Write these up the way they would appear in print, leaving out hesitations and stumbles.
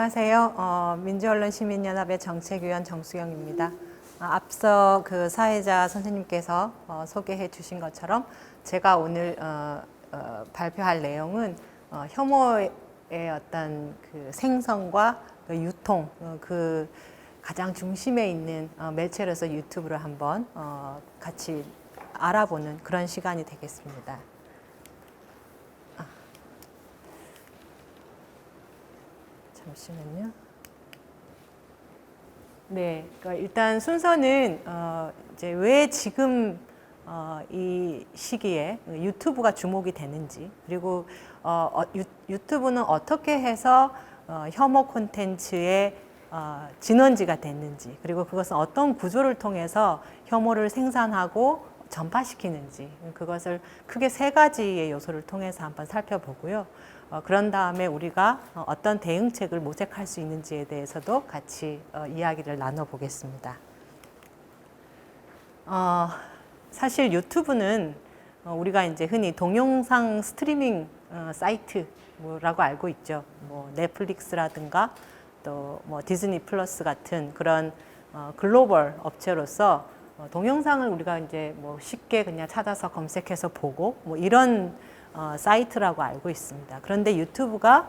안녕하세요. 민주언론시민연합의 정책위원 정수경입니다. 앞서 그 사회자 선생님께서 소개해 주신 것처럼 제가 오늘 발표할 내용은 혐오의 어떤 그 생성과 그 유통, 그 가장 중심에 있는 매체로서 유튜브를 한번 같이 알아보는 그런 시간이 되겠습니다. 잠시만요. 네, 그러니까 일단 순서는 이제 왜 지금 이 시기에 유튜브가 주목이 되는지, 그리고 유튜브는 어떻게 해서 혐오 콘텐츠의 진원지가 됐는지, 그리고 그것은 어떤 구조를 통해서 혐오를 생산하고 전파시키는지, 그것을 크게 세 가지의 요소를 통해서 한번 살펴보고요. 그런 다음에 우리가 어떤 대응책을 모색할 수 있는지에 대해서도 같이 이야기를 나눠보겠습니다. 사실 유튜브는 우리가 이제 흔히 동영상 스트리밍 사이트라고 알고 있죠. 뭐 넷플릭스라든가 또 뭐 디즈니 플러스 같은 그런 글로벌 업체로서 동영상을 우리가 이제 뭐 쉽게 그냥 찾아서 검색해서 보고 뭐 이런 사이트라고 알고 있습니다. 그런데 유튜브가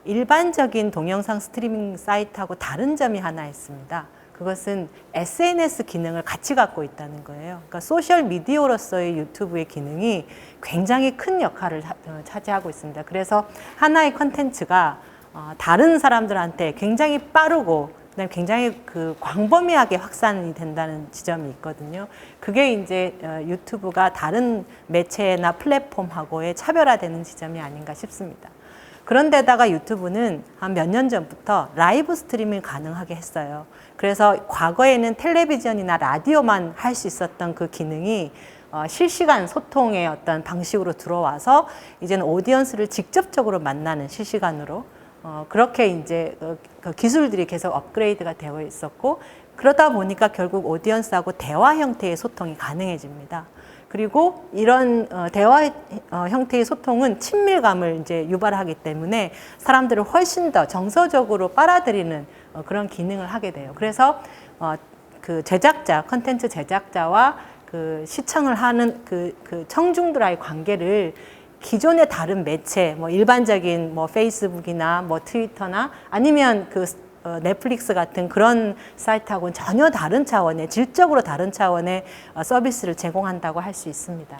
일반적인 동영상 스트리밍 사이트하고 다른 점이 하나 있습니다. 그것은 SNS 기능을 같이 갖고 있다는 거예요. 그러니까 소셜 미디어로서의 유튜브의 기능이 굉장히 큰 역할을 차지하고 있습니다. 그래서 하나의 컨텐츠가 다른 사람들한테 굉장히 빠르고 그다음에 굉장히 그 광범위하게 확산이 된다는 지점이 있거든요. 그게 이제 유튜브가 다른 매체나 플랫폼하고의 차별화되는 지점이 아닌가 싶습니다. 그런데다가 유튜브는 한 몇 년 전부터 라이브 스트리밍이 가능하게 했어요. 그래서 과거에는 텔레비전이나 라디오만 할 수 있었던 그 기능이 실시간 소통의 어떤 방식으로 들어와서 이제는 오디언스를 직접적으로 만나는 실시간으로 그렇게 이제 그 기술들이 계속 업그레이드가 되어 있었고, 그러다 보니까 결국 오디언스하고 대화 형태의 소통이 가능해집니다. 그리고 이런 대화 형태의 소통은 친밀감을 이제 유발하기 때문에 사람들을 훨씬 더 정서적으로 빨아들이는 그런 기능을 하게 돼요. 그래서 그 제작자, 컨텐츠 제작자와 그 시청을 하는 그 청중들과의 관계를 기존의 다른 매체, 뭐 일반적인 뭐 페이스북이나 뭐 트위터나 아니면 그 넷플릭스 같은 그런 사이트하고는 전혀 다른 차원의, 질적으로 다른 차원의 서비스를 제공한다고 할 수 있습니다.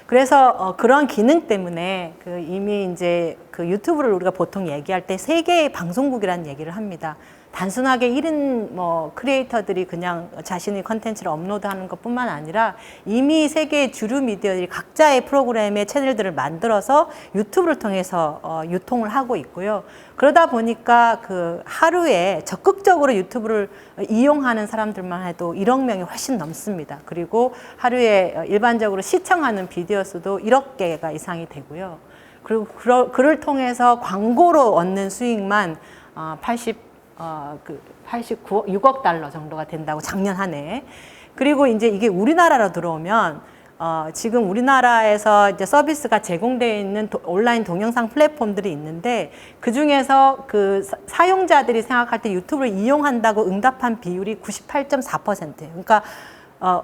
그래서 그런 기능 때문에 그 이미 이제 그 유튜브를 우리가 보통 얘기할 때 세계의 방송국이라는 얘기를 합니다. 단순하게 1인 뭐 크리에이터들이 그냥 자신의 컨텐츠를 업로드하는 것뿐만 아니라 이미 세계의 주류 미디어들이 각자의 프로그램의 채널들을 만들어서 유튜브를 통해서 유통을 하고 있고요. 그러다 보니까 그 하루에 적극적으로 유튜브를 이용하는 사람들만 해도 1억 명이 훨씬 넘습니다. 그리고 하루에 일반적으로 시청하는 비디오 수도 1억 개가 이상이 되고요. 그리고 그를 통해서 광고로 얻는 수익만 6억 달러 정도가 된다고 작년 한 해. 그리고 이제 이게 우리나라로 들어오면 지금 우리나라에서 이제 서비스가 제공되어 있는 온라인 동영상 플랫폼들이 있는데, 그 중에서 그 사용자들이 생각할 때 유튜브를 이용한다고 응답한 비율이 98.4%예요. 그러니까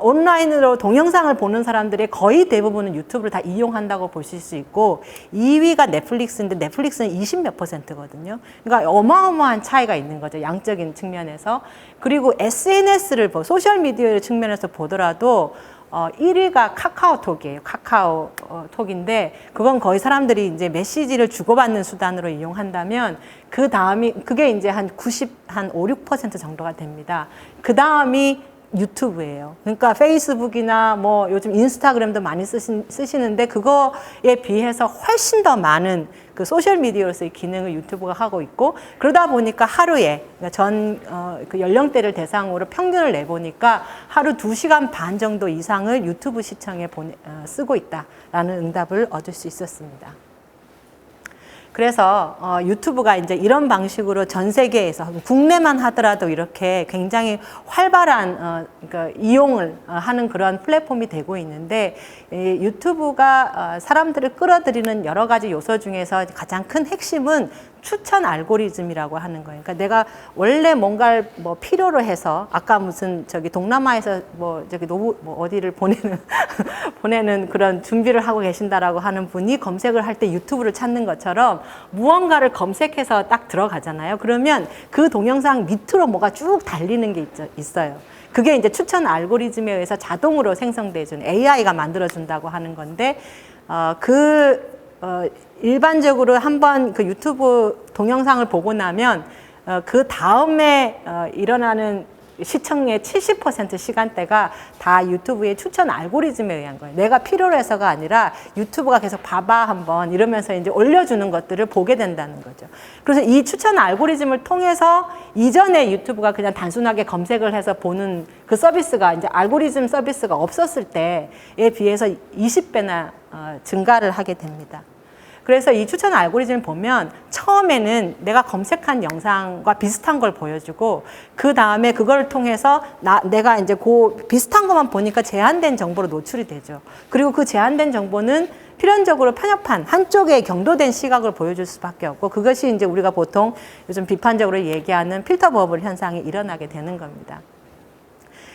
온라인으로 동영상을 보는 사람들의 거의 대부분은 유튜브를 다 이용한다고 보실 수 있고, 2위가 넷플릭스인데 넷플릭스는 20몇 %거든요. 그러니까 어마어마한 차이가 있는 거죠, 양적인 측면에서. 그리고 SNS를 소셜미디어 측면에서 보더라도 1위가 카카오톡이에요. 카카오톡인데 그건 거의 사람들이 이제 메시지를 주고받는 수단으로 이용한다면 그 다음이 그게 이제 한 5, 6% 정도가 됩니다. 그 다음이 유튜브예요. 그러니까 페이스북이나 뭐 요즘 인스타그램도 많이 쓰시는데 그거에 비해서 훨씬 더 많은 그 소셜미디어로서의 기능을 유튜브가 하고 있고, 그러다 보니까 하루에 그 연령대를 대상으로 평균을 내보니까 하루 2시간 반 정도 이상을 유튜브 시청에 쓰고 있다라는 응답을 얻을 수 있었습니다. 그래서 유튜브가 이제 이런 방식으로 전 세계에서, 국내만 하더라도 이렇게 굉장히 활발한 그러니까 이용을 하는 그런 플랫폼이 되고 있는데, 이 유튜브가 사람들을 끌어들이는 여러 가지 요소 중에서 가장 큰 핵심은 추천 알고리즘이라고 하는 거예요. 그러니까 내가 원래 뭔가를 뭐 필요로 해서 아까 무슨 저기 동남아에서 뭐 저기 노부 뭐 어디를 보내는 보내는 그런 준비를 하고 계신다라고 하는 분이 검색을 할 때 유튜브를 찾는 것처럼 무언가를 검색해서 딱 들어가잖아요. 그러면 그 동영상 밑으로 뭐가 쭉 달리는 게 있어요. 그게 이제 추천 알고리즘에 의해서 자동으로 생성돼준 AI가 만들어준다고 하는 건데 일반적으로 한번 그 유튜브 동영상을 보고 나면 그 다음에 일어나는 시청의 70% 시간대가 다 유튜브의 추천 알고리즘에 의한 거예요. 내가 필요로 해서가 아니라 유튜브가 계속 봐봐 한번 이러면서 이제 올려주는 것들을 보게 된다는 거죠. 그래서 이 추천 알고리즘을 통해서 이전에 유튜브가 그냥 단순하게 검색을 해서 보는 그 서비스가 이제 알고리즘 서비스가 없었을 때에 비해서 20배나 증가를 하게 됩니다. 그래서 이 추천 알고리즘을 보면 처음에는 내가 검색한 영상과 비슷한 걸 보여주고 그 다음에 그걸 통해서 내가 이제 그 비슷한 것만 보니까 제한된 정보로 노출이 되죠. 그리고 그 제한된 정보는 필연적으로 편협한 한쪽에 경도된 시각을 보여줄 수밖에 없고 그것이 이제 우리가 보통 요즘 비판적으로 얘기하는 필터 버블 현상이 일어나게 되는 겁니다.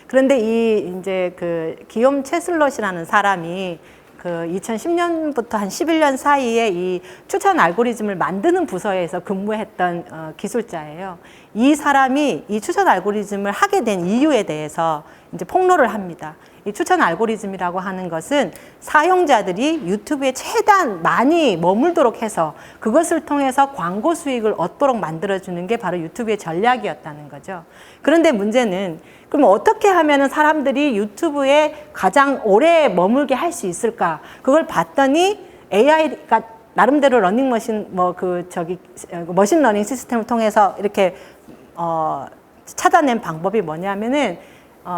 그런데 이제 그 기욤 채슬럿이라는 사람이 그 2010년부터 한 11년 사이에 이 추천 알고리즘을 만드는 부서에서 근무했던 기술자예요. 이 사람이 이 추천 알고리즘을 하게 된 이유에 대해서 이제 폭로를 합니다. 이 추천 알고리즘이라고 하는 것은 사용자들이 유튜브에 최대한 많이 머물도록 해서 그것을 통해서 광고 수익을 얻도록 만들어주는 게 바로 유튜브의 전략이었다는 거죠. 그런데 문제는 그럼 어떻게 하면 사람들이 유튜브에 가장 오래 머물게 할 수 있을까? 그걸 봤더니 AI가 나름대로 러닝머신 머신 러닝 시스템을 통해서 이렇게 찾아낸 방법이 뭐냐면은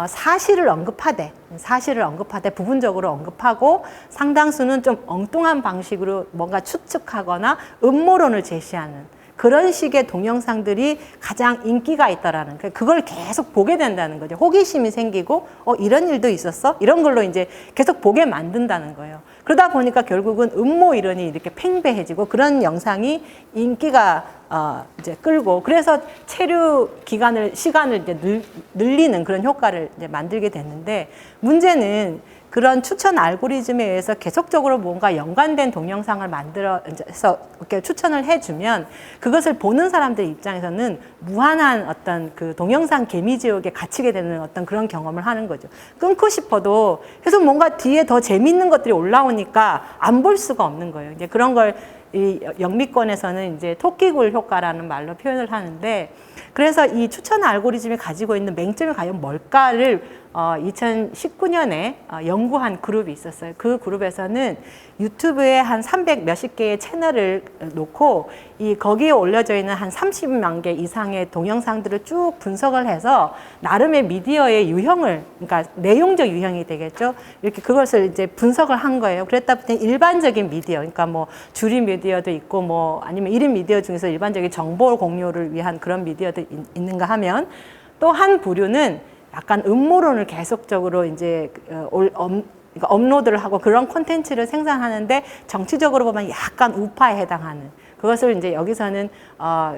사실을 언급하되 부분적으로 언급하고 상당수는 좀 엉뚱한 방식으로 뭔가 추측하거나 음모론을 제시하는 그런 식의 동영상들이 가장 인기가 있다라는 그걸 계속 보게 된다는 거죠. 호기심이 생기고 이런 일도 있었어? 이런 걸로 이제 계속 보게 만든다는 거예요. 그러다 보니까 결국은 음모 이론이 이렇게 팽배해지고 그런 영상이 인기가 이제 끌고 그래서 체류 시간을 이제 늘리는 그런 효과를 이제 만들게 됐는데 문제는 그런 추천 알고리즘에 의해서 계속적으로 뭔가 연관된 동영상을 만들어서 이렇게 추천을 해주면 그것을 보는 사람들 입장에서는 무한한 어떤 그 동영상 개미지옥에 갇히게 되는 어떤 그런 경험을 하는 거죠. 끊고 싶어도 계속 뭔가 뒤에 더 재밌는 것들이 올라오니까 안 볼 수가 없는 거예요. 이제 그런 걸 이 영미권에서는 이제 토끼굴 효과라는 말로 표현을 하는데 그래서 이 추천 알고리즘이 가지고 있는 맹점이 과연 뭘까를 2019년에 연구한 그룹이 있었어요. 그 그룹에서는 유튜브에 한 300 몇십 개의 채널을 놓고 거기에 올려져 있는 한 30만 개 이상의 동영상들을 쭉 분석을 해서 나름의 미디어의 유형을, 그러니까 내용적 유형이 되겠죠. 이렇게 그것을 이제 분석을 한 거예요. 그랬다 보니 일반적인 미디어, 그러니까 뭐 주류 미디어도 있고 뭐 아니면 1인 미디어 중에서 일반적인 정보 공유를 위한 그런 미디어도 있는가 하면 또 한 부류는 약간 음모론을 계속적으로 이제 업로드를 하고 그런 콘텐츠를 생산하는데 정치적으로 보면 약간 우파에 해당하는 그것을 이제 여기서는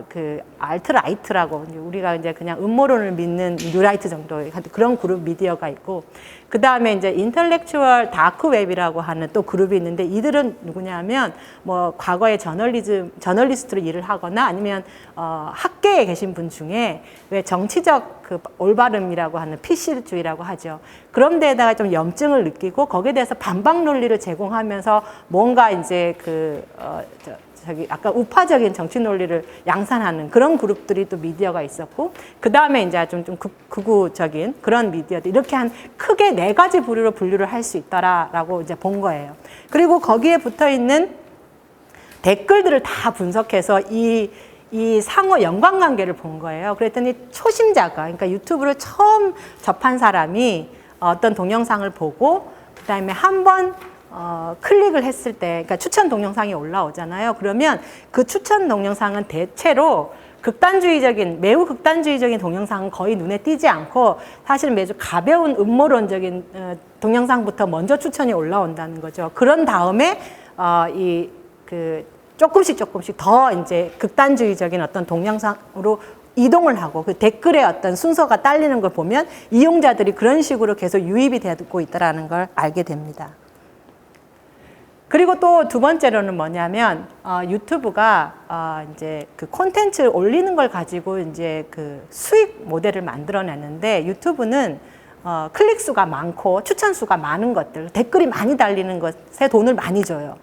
그 알트라이트라고 우리가 이제 그냥 음모론을 믿는 뉴라이트 정도의 그런 그룹 미디어가 있고 그 다음에 이제 인텔렉추얼 다크웹이라고 하는 또 그룹이 있는데 이들은 누구냐면 뭐 과거에 저널리스트로 일을 하거나 아니면 학계에 계신 분 중에 왜 정치적 그 올바름이라고 하는 PC주의라고 하죠. 그런 데에다가 좀 염증을 느끼고 거기에 대해서 반박 논리를 제공하면서 뭔가 이제 약간 우파적인 정치 논리를 양산하는 그런 그룹들이 또 미디어가 있었고, 그 다음에 이제 좀 극우적인 그런 미디어들, 이렇게 한 크게 4가지 부류로 분류를 할 수 있다라고 이제 본 거예요. 그리고 거기에 붙어 있는 댓글들을 다 분석해서 이 상호 연관관계를 본 거예요. 그랬더니 초심자가, 그러니까 유튜브를 처음 접한 사람이 어떤 동영상을 보고, 그 다음에 한번 클릭을 했을 때, 그러니까 추천 동영상이 올라오잖아요. 그러면 그 추천 동영상은 대체로 매우 극단주의적인 동영상은 거의 눈에 띄지 않고 사실 매주 가벼운 음모론적인 동영상부터 먼저 추천이 올라온다는 거죠. 그런 다음에 조금씩 더 이제 극단주의적인 어떤 동영상으로 이동을 하고 그 댓글의 어떤 순서가 딸리는 걸 보면 이용자들이 그런 식으로 계속 유입이 되고 있다는 걸 알게 됩니다. 그리고 또 두 번째로는 뭐냐면 유튜브가 이제 그 콘텐츠를 올리는 걸 가지고 이제 그 수익 모델을 만들어내는데 유튜브는 클릭 수가 많고 추천 수가 많은 것들, 댓글이 많이 달리는 것에 돈을 많이 줘요.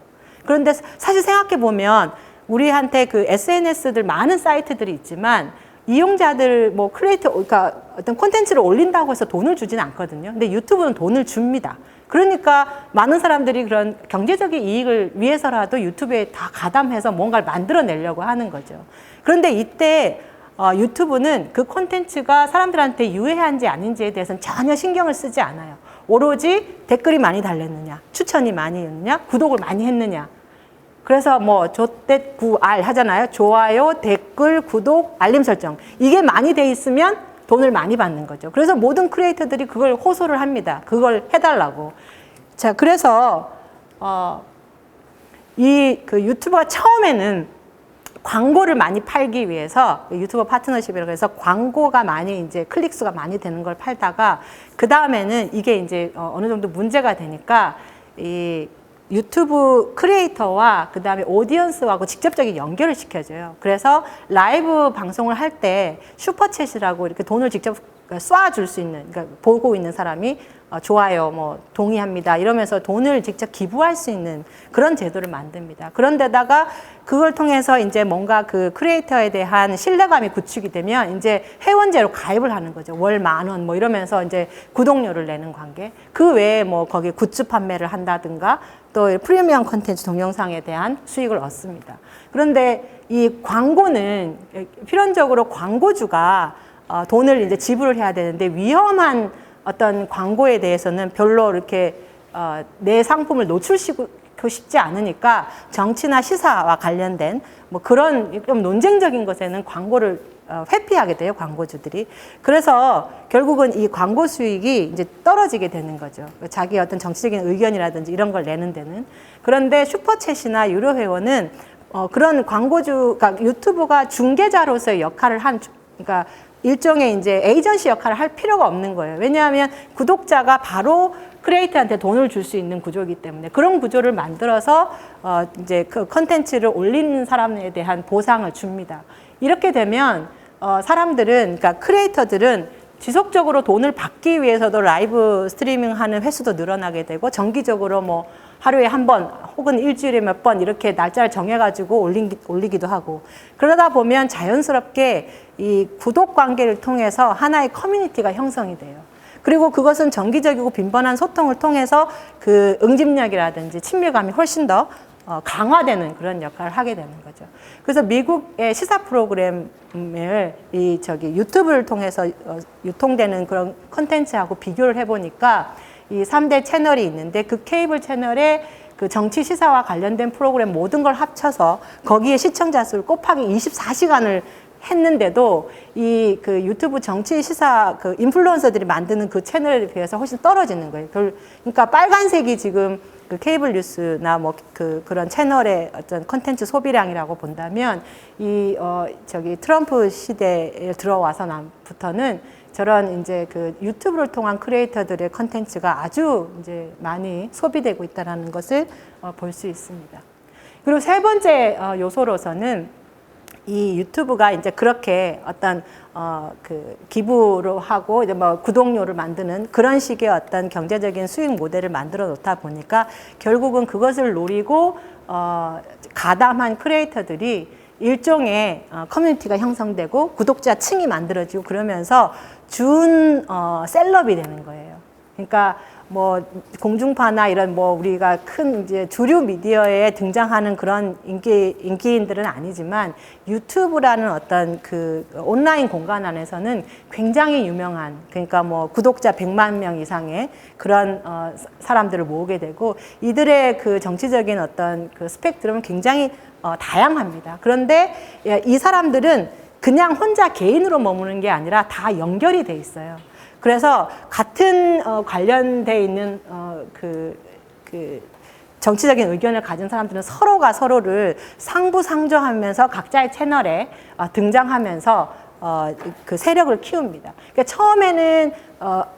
그런데 사실 생각해 보면 우리한테 그 SNS들 많은 사이트들이 있지만 이용자들 뭐 크리에이터, 그러니까 어떤 콘텐츠를 올린다고 해서 돈을 주진 않거든요. 근데 유튜브는 돈을 줍니다. 그러니까 많은 사람들이 그런 경제적인 이익을 위해서라도 유튜브에 다 가담해서 뭔가를 만들어내려고 하는 거죠. 그런데 이때 유튜브는 그 콘텐츠가 사람들한테 유해한지 아닌지에 대해서는 전혀 신경을 쓰지 않아요. 오로지 댓글이 많이 달렸느냐, 추천이 많이 했느냐, 구독을 많이 했느냐. 그래서 뭐 조댓구알 하잖아요. 좋아요, 댓글, 구독, 알림 설정. 이게 많이 돼 있으면 돈을 많이 받는 거죠. 그래서 모든 크리에이터들이 그걸 호소를 합니다. 그걸 해달라고. 자, 그래서 이 그 유튜버가 처음에는 광고를 많이 팔기 위해서 유튜버 파트너십이라고 해서 광고가 많이 이제 클릭수가 많이 되는 걸 팔다가 그 다음에는 이게 이제 어느 정도 문제가 되니까 이 유튜브 크리에이터와 그 다음에 오디언스하고 직접적인 연결을 시켜줘요. 그래서 라이브 방송을 할 때 슈퍼챗이라고 이렇게 돈을 직접 쏴줄 수 있는, 그러니까 보고 있는 사람이 좋아요, 뭐 동의합니다 이러면서 돈을 직접 기부할 수 있는 그런 제도를 만듭니다. 그런데다가 그걸 통해서 이제 뭔가 그 크리에이터에 대한 신뢰감이 구축이 되면 이제 회원제로 가입을 하는 거죠. 월 10,000원 뭐 이러면서 이제 구독료를 내는 관계. 그 외에 뭐 거기 굿즈 판매를 한다든가 또 프리미엄 콘텐츠 동영상에 대한 수익을 얻습니다. 그런데 이 광고는 필연적으로 광고주가 돈을 이제 지불을 해야 되는데 위험한 어떤 광고에 대해서는 별로 이렇게 내 상품을 노출시키고 싶지 않으니까 정치나 시사와 관련된 뭐 그런 좀 논쟁적인 것에는 광고를 회피하게 돼요, 광고주들이. 그래서 결국은 이 광고 수익이 이제 떨어지게 되는 거죠. 자기 어떤 정치적인 의견이라든지 이런 걸 내는 데는. 그런데 슈퍼챗이나 유료 회원은 그런 광고주, 그러니까 유튜브가 중개자로서의 역할을 그러니까 일종의 이제 에이전시 역할을 할 필요가 없는 거예요. 왜냐하면 구독자가 바로 크리에이터한테 돈을 줄 수 있는 구조이기 때문에 그런 구조를 만들어서 이제 그 컨텐츠를 올리는 사람에 대한 보상을 줍니다. 이렇게 되면 사람들은, 그러니까 크리에이터들은 지속적으로 돈을 받기 위해서도 라이브 스트리밍 하는 횟수도 늘어나게 되고 정기적으로 뭐 하루에 한 번 혹은 일주일에 몇 번 이렇게 날짜를 정해가지고 올리기도 하고 그러다 보면 자연스럽게 이 구독 관계를 통해서 하나의 커뮤니티가 형성이 돼요. 그리고 그것은 정기적이고 빈번한 소통을 통해서 그 응집력이라든지 친밀감이 훨씬 더 강화되는 그런 역할을 하게 되는 거죠. 그래서 미국의 시사 프로그램을 유튜브를 통해서 유통되는 그런 콘텐츠하고 비교를 해보니까 이 3대 채널이 있는데 그 케이블 채널에 그 정치 시사와 관련된 프로그램 모든 걸 합쳐서 거기에 시청자 수를 곱하기 24시간을 했는데도 이 그 유튜브 정치 시사 그 인플루언서들이 만드는 그 채널에 비해서 훨씬 떨어지는 거예요. 그러니까 빨간색이 지금 그 케이블 뉴스나 뭐 그런 채널의 어떤 콘텐츠 소비량이라고 본다면 이 트럼프 시대에 들어와서 부터는 저런 이제 그 유튜브를 통한 크리에이터들의 콘텐츠가 아주 이제 많이 소비되고 있다는 것을 볼 수 있습니다. 그리고 세 번째 요소로서는 이 유튜브가 이제 그렇게 어떤 그 기부로 하고 이제 뭐 구독료를 만드는 그런 식의 어떤 경제적인 수익 모델을 만들어 놓다 보니까 결국은 그것을 노리고 가담한 크리에이터들이 일종의 커뮤니티가 형성되고 구독자 층이 만들어지고 그러면서 준 셀럽이 되는 거예요. 그러니까 뭐 공중파나 이런 뭐 우리가 큰 이제 주류 미디어에 등장하는 그런 인기인들은 아니지만 유튜브라는 어떤 그 온라인 공간 안에서는 굉장히 유명한, 그러니까 뭐 구독자 100만 명 이상의 그런 사람들을 모으게 되고 이들의 그 정치적인 어떤 그 스펙트럼은 굉장히 다양합니다. 그런데 이 사람들은 그냥 혼자 개인으로 머무는 게 아니라 다 연결이 돼 있어요. 그래서 같은 관련돼 있는 정치적인 의견을 가진 사람들은 서로가 서로를 상부상조하면서 각자의 채널에 등장하면서 그 세력을 키웁니다. 그러니까 처음에는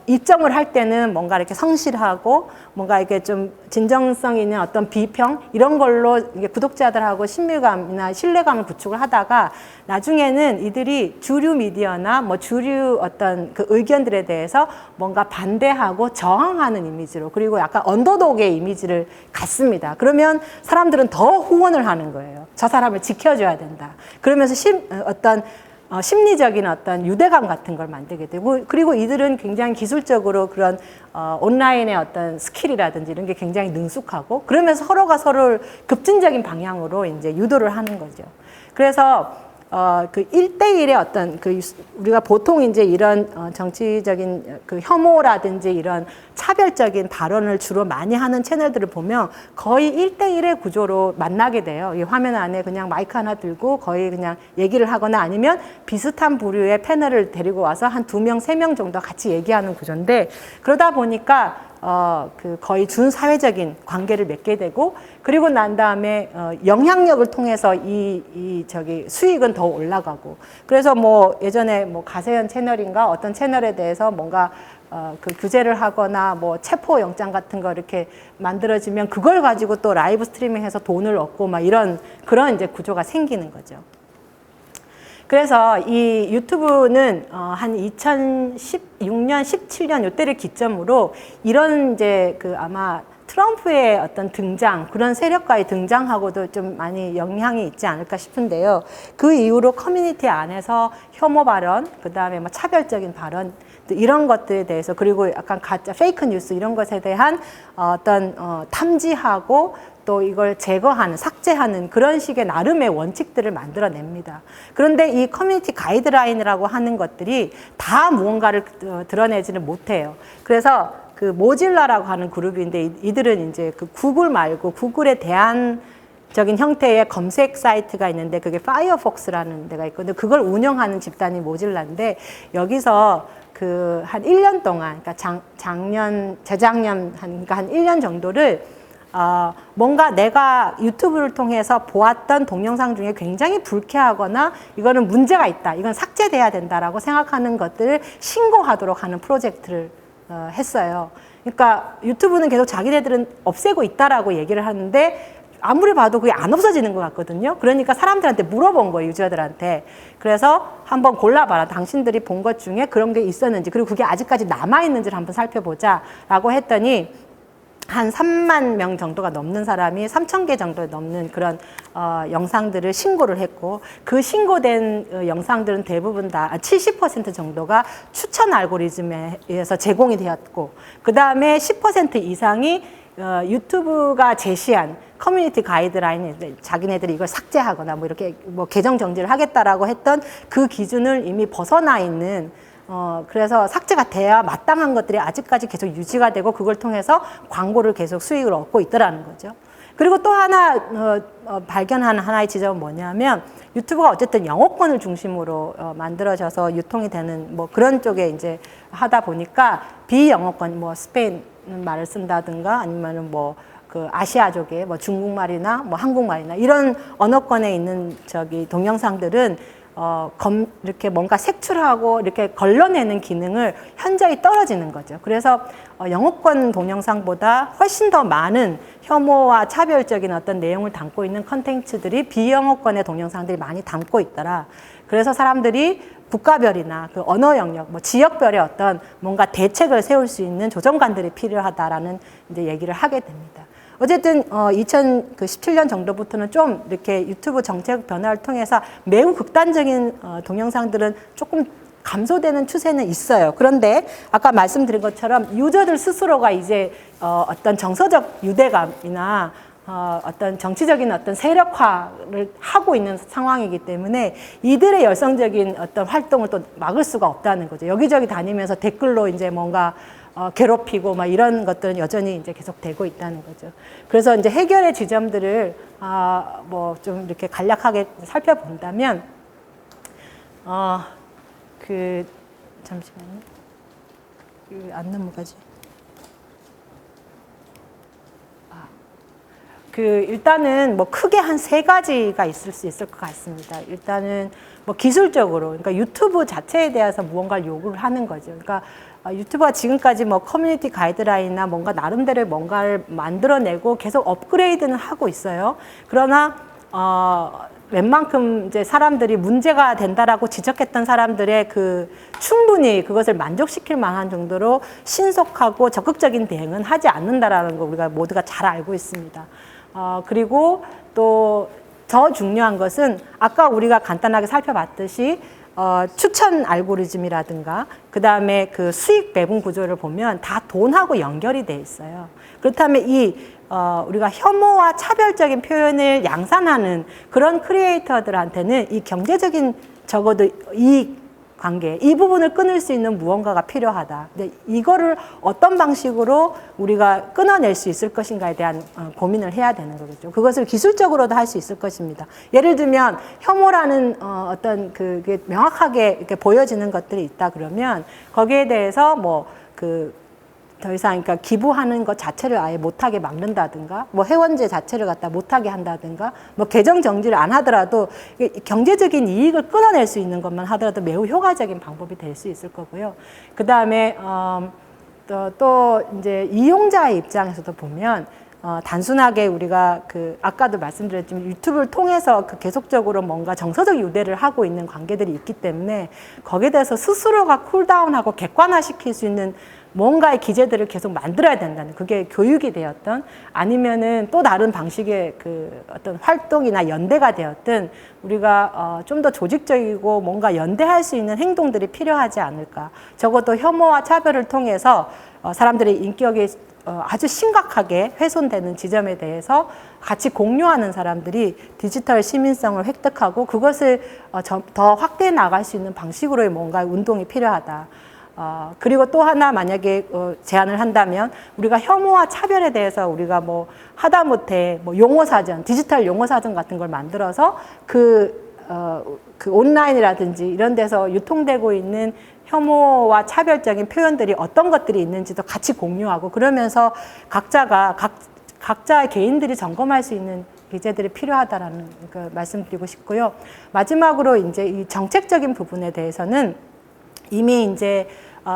입점을 할 때는 뭔가 이렇게 성실하고 뭔가 이렇게 좀 진정성 있는 어떤 비평 이런 걸로 이게 구독자들하고 친밀감이나 신뢰감을 구축을 하다가 나중에는 이들이 주류 미디어나 뭐 주류 어떤 그 의견들에 대해서 뭔가 반대하고 저항하는 이미지로 그리고 약간 언더독의 이미지를 갖습니다. 그러면 사람들은 더 후원을 하는 거예요. 저 사람을 지켜줘야 된다. 그러면서 심리적인 어떤 유대감 같은 걸 만들게 되고 그리고 이들은 굉장히 기술적으로 그런 온라인의 어떤 스킬이라든지 이런 게 굉장히 능숙하고 그러면서 서로가 서로를 급진적인 방향으로 이제 유도를 하는 거죠. 그래서 그 1대1의 어떤 그 우리가 보통 이제 이런 정치적인 그 혐오라든지 이런 차별적인 발언을 주로 많이 하는 채널들을 보면 거의 1대1의 구조로 만나게 돼요. 이 화면 안에 그냥 마이크 하나 들고 거의 그냥 얘기를 하거나 아니면 비슷한 부류의 패널을 데리고 와서 한 2명, 3명 정도 같이 얘기하는 구조인데 그러다 보니까 그 거의 준사회적인 관계를 맺게 되고 그리고 난 다음에 영향력을 통해서 저기 수익은 더 올라가고 그래서 뭐 예전에 뭐 가세현 채널인가 어떤 채널에 대해서 뭔가 그 규제를 하거나 뭐 체포 영장 같은 거 이렇게 만들어지면 그걸 가지고 또 라이브 스트리밍해서 돈을 얻고 막 이런 그런 이제 구조가 생기는 거죠. 그래서 이 유튜브는 한 2016년, 17년 이때를 기점으로 이런 이제 그 아마 트럼프의 어떤 등장, 그런 세력과의 등장하고도 좀 많이 영향이 있지 않을까 싶은데요. 그 이후로 커뮤니티 안에서 혐오 발언, 그 다음에 뭐 차별적인 발언, 이런 것들에 대해서 그리고 약간 가짜 페이크 뉴스 이런 것에 대한 어떤 탐지하고 또 이걸 제거하는, 삭제하는 그런 식의 나름의 원칙들을 만들어냅니다. 그런데 이 커뮤니티 가이드라인이라고 하는 것들이 다 무언가를 드러내지는 못해요. 그래서 그 모질라라고 하는 그룹인데 이들은 이제 그 구글 말고 구글에 대한 적인 형태의 검색 사이트가 있는데 그게 파이어폭스라는 데가 있거든요. 그걸 운영하는 집단이 모질라인데 여기서 그 한 1년 동안, 그러니까 재작년 그러니까 한 1년 정도를 뭔가 내가 유튜브를 통해서 보았던 동영상 중에 굉장히 불쾌하거나 이거는 문제가 있다, 이건 삭제돼야 된다라고 생각하는 것들을 신고하도록 하는 프로젝트를 했어요. 그러니까 유튜브는 계속 자기네들은 없애고 있다라고 얘기를 하는데 아무리 봐도 그게 안 없어지는 것 같거든요. 그러니까 사람들한테 물어본 거예요, 유저들한테. 그래서 한번 골라봐라. 당신들이 본 것 중에 그런 게 있었는지, 그리고 그게 아직까지 남아있는지를 한번 살펴보자라고 했더니 한 3만 명 정도가 넘는 사람이 3,000개 정도 넘는 그런 영상들을 신고를 했고 그 신고된 영상들은 대부분 다 70% 정도가 추천 알고리즘에 의해서 제공이 되었고 그 다음에 10% 이상이 유튜브가 제시한 커뮤니티 가이드라인, 자기네들이 이걸 삭제하거나 뭐 이렇게 뭐 계정 정지를 하겠다라고 했던 그 기준을 이미 벗어나 있는 그래서 삭제가 돼야 마땅한 것들이 아직까지 계속 유지가 되고 그걸 통해서 광고를 계속 수익을 얻고 있더라는 거죠. 그리고 또 하나 발견한 하나의 지점은 뭐냐면 유튜브가 어쨌든 영어권을 중심으로 만들어져서 유통이 되는 뭐 그런 쪽에 이제 하다 보니까 비영어권 뭐 스페인 말을 쓴다든가 아니면은 뭐 그 아시아족의 뭐 중국말이나 뭐 한국말이나 이런 언어권에 있는 저기 동영상들은 이렇게 뭔가 색출하고 이렇게 걸러내는 기능을 현저히 떨어지는 거죠. 그래서 영어권 동영상보다 훨씬 더 많은 혐오와 차별적인 어떤 내용을 담고 있는 컨텐츠들이 비영어권의 동영상들이 많이 담고 있더라. 그래서 사람들이 국가별이나 그 언어 영역, 뭐 지역별의 어떤 뭔가 대책을 세울 수 있는 조정관들이 필요하다라는 이제 얘기를 하게 됩니다. 어쨌든 2017년 정도부터는 좀 이렇게 유튜브 정책 변화를 통해서 매우 극단적인 동영상들은 조금 감소되는 추세는 있어요. 그런데 아까 말씀드린 것처럼 유저들 스스로가 이제 어떤 정서적 유대감이나 어떤 정치적인 어떤 세력화를 하고 있는 상황이기 때문에 이들의 열성적인 어떤 활동을 또 막을 수가 없다는 거죠. 여기저기 다니면서 댓글로 이제 뭔가 괴롭히고 막 이런 것들은 여전히 이제 계속 되고 있다는 거죠. 그래서 이제 해결의 지점들을 뭐 좀 이렇게 간략하게 살펴본다면 잠시만요. 안 넘어가지. 일단은 뭐 크게 한 세 가지가 있을 수 있을 것 같습니다. 일단은 뭐 기술적으로, 그러니까 유튜브 자체에 대해서 무언가를 요구를 하는 거죠. 그러니까 유튜브가 지금까지 뭐 커뮤니티 가이드라인이나 뭔가 나름대로 뭔가를 만들어내고 계속 업그레이드는 하고 있어요. 그러나 웬만큼 이제 사람들이 문제가 된다라고 지적했던 사람들의 충분히 그것을 만족시킬 만한 정도로 신속하고 적극적인 대응은 하지 않는다라는 거 우리가 모두가 잘 알고 있습니다. 그리고 또 더 중요한 것은 아까 우리가 간단하게 살펴봤듯이 추천 알고리즘이라든가 그다음에 수익 배분 구조를 보면 다 돈하고 연결이 돼 있어요. 그렇다면 우리가 혐오와 차별적인 표현을 양산하는 그런 크리에이터들한테는 이 경제적인 적어도 이익 관계, 이 부분을 끊을 수 있는 무언가가 필요하다. 근데 이거를 어떤 방식으로 우리가 끊어낼 수 있을 것인가에 대한 고민을 해야 되는 거겠죠. 그것을 기술적으로도 할 수 있을 것입니다. 예를 들면 혐오라는 어떤 그게 명확하게 이렇게 보여지는 것들이 있다 그러면 거기에 대해서 더 이상 그러니까 기부하는 것 자체를 아예 못하게 막는다든가 뭐 회원제 자체를 갖다 못하게 한다든가 뭐 계정 정지를 안 하더라도 경제적인 이익을 끊어낼 수 있는 것만 하더라도 매우 효과적인 방법이 될 수 있을 거고요. 그 다음에 또 이제 이용자의 입장에서도 보면 단순하게 우리가 아까도 말씀드렸지만 유튜브를 통해서 계속적으로 뭔가 정서적 유대를 하고 있는 관계들이 있기 때문에 거기에 대해서 스스로가 쿨다운하고 객관화시킬 수 있는 뭔가의 기제들을 계속 만들어야 된다는, 그게 교육이 되었던 아니면은 또 다른 방식의 어떤 활동이나 연대가 되었든 우리가 좀 더 조직적이고 뭔가 연대할 수 있는 행동들이 필요하지 않을까. 적어도 혐오와 차별을 통해서 사람들의 인격이 아주 심각하게 훼손되는 지점에 대해서 같이 공유하는 사람들이 디지털 시민성을 획득하고 그것을 더 확대해 나갈 수 있는 방식으로의 뭔가 운동이 필요하다. 그리고 또 하나 만약에 제안을 한다면 우리가 혐오와 차별에 대해서 우리가 뭐 하다못해 뭐 용어사전, 디지털 용어사전 같은 걸 만들어서 온라인이라든지 이런 데서 유통되고 있는 혐오와 차별적인 표현들이 어떤 것들이 있는지도 같이 공유하고 그러면서 각자의 개인들이 점검할 수 있는 기제들이 필요하다라는 말씀드리고 싶고요. 마지막으로 이제 이 정책적인 부분에 대해서는 이미 이제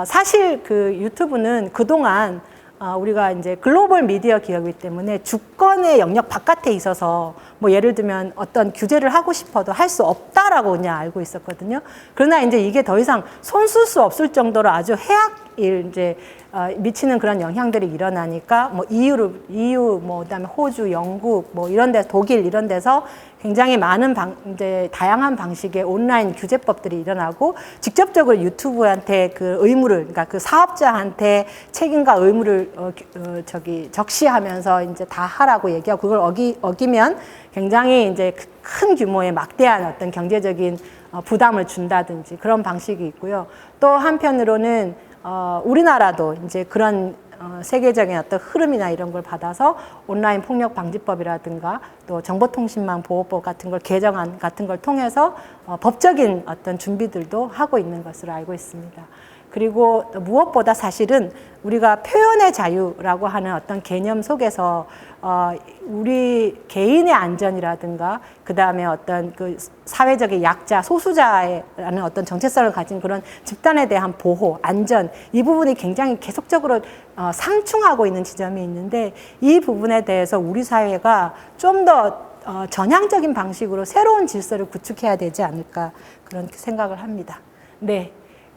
사실 유튜브는 그동안 우리가 이제 글로벌 미디어 기업이기 때문에 주권의 영역 바깥에 있어서 뭐 예를 들면 어떤 규제를 하고 싶어도 할 수 없다라고 그냥 알고 있었거든요. 그러나 이제 이게 더 이상 손쓸 수 없을 정도로 아주 이제 미치는 그런 영향들이 일어나니까 뭐 EU 뭐 그다음에 호주, 영국 뭐 이런 데 독일 이런 데서 굉장히 많은 이제 다양한 방식의 온라인 규제법들이 일어나고 직접적으로 유튜브한테 의무를 그러니까 사업자한테 책임과 의무를 적시하면서 이제 다 하라고 얘기하고 그걸 어기면 굉장히 이제 큰 규모의 막대한 어떤 경제적인 부담을 준다든지 그런 방식이 있고요. 또 한편으로는 우리나라도 이제 그런 세계적인 어떤 흐름이나 이런 걸 받아서 온라인 폭력 방지법이라든가 또 정보통신망 보호법 같은 걸 개정안 같은 걸 통해서 법적인 어떤 준비들도 하고 있는 것으로 알고 있습니다. 그리고 무엇보다 사실은 우리가 표현의 자유라고 하는 어떤 개념 속에서 우리 개인의 안전이라든가 그다음에 어떤 사회적인 약자, 소수자라는 어떤 정체성을 가진 그런 집단에 대한 보호, 안전 이 부분이 굉장히 계속적으로 상충하고 있는 지점이 있는데 이 부분에 대해서 우리 사회가 좀 더 전향적인 방식으로 새로운 질서를 구축해야 되지 않을까 그런 생각을 합니다. 네.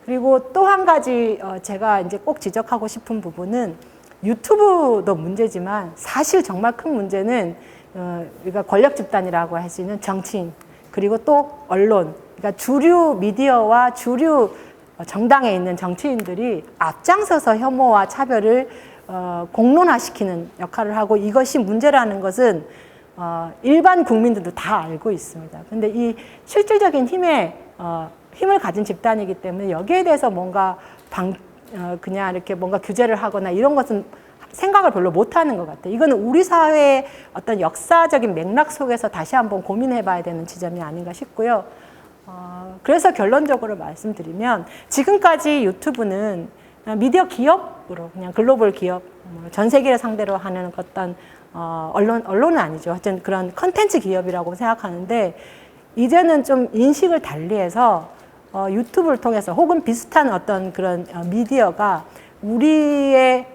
그리고 또 한 가지 제가 이제 꼭 지적하고 싶은 부분은 유튜브도 문제지만 사실 정말 큰 문제는 우리가 권력 집단이라고 할 수 있는 정치인 그리고 또 언론, 그러니까 주류 미디어와 주류 정당에 있는 정치인들이 앞장서서 혐오와 차별을 공론화시키는 역할을 하고 이것이 문제라는 것은 일반 국민들도 다 알고 있습니다. 근데 이 실질적인 힘을 가진 집단이기 때문에 여기에 대해서 뭔가 그냥 이렇게 뭔가 규제를 하거나 이런 것은 생각을 별로 못하는 것 같아요. 이거는 우리 사회의 어떤 역사적인 맥락 속에서 다시 한번 고민해봐야 되는 지점이 아닌가 싶고요. 그래서 결론적으로 말씀드리면 지금까지 유튜브는 미디어 기업 기업으로 그냥 글로벌 기업, 전 세계를 상대로 하는 어떤 언론은 아니죠. 하여튼 그런 컨텐츠 기업이라고 생각하는데 이제는 좀 인식을 달리해서 유튜브를 통해서 혹은 비슷한 어떤 그런 미디어가 우리의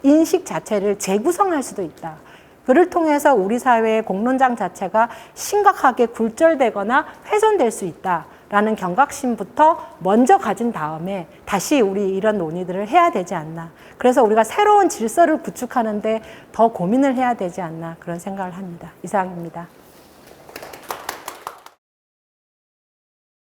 인식 자체를 재구성할 수도 있다. 그를 통해서 우리 사회의 공론장 자체가 심각하게 굴절되거나 훼손될 수 있다라는 경각심부터 먼저 가진 다음에 다시 우리 이런 논의들을 해야 되지 않나. 그래서 우리가 새로운 질서를 구축하는데 더 고민을 해야 되지 않나 그런 생각을 합니다. 이상입니다.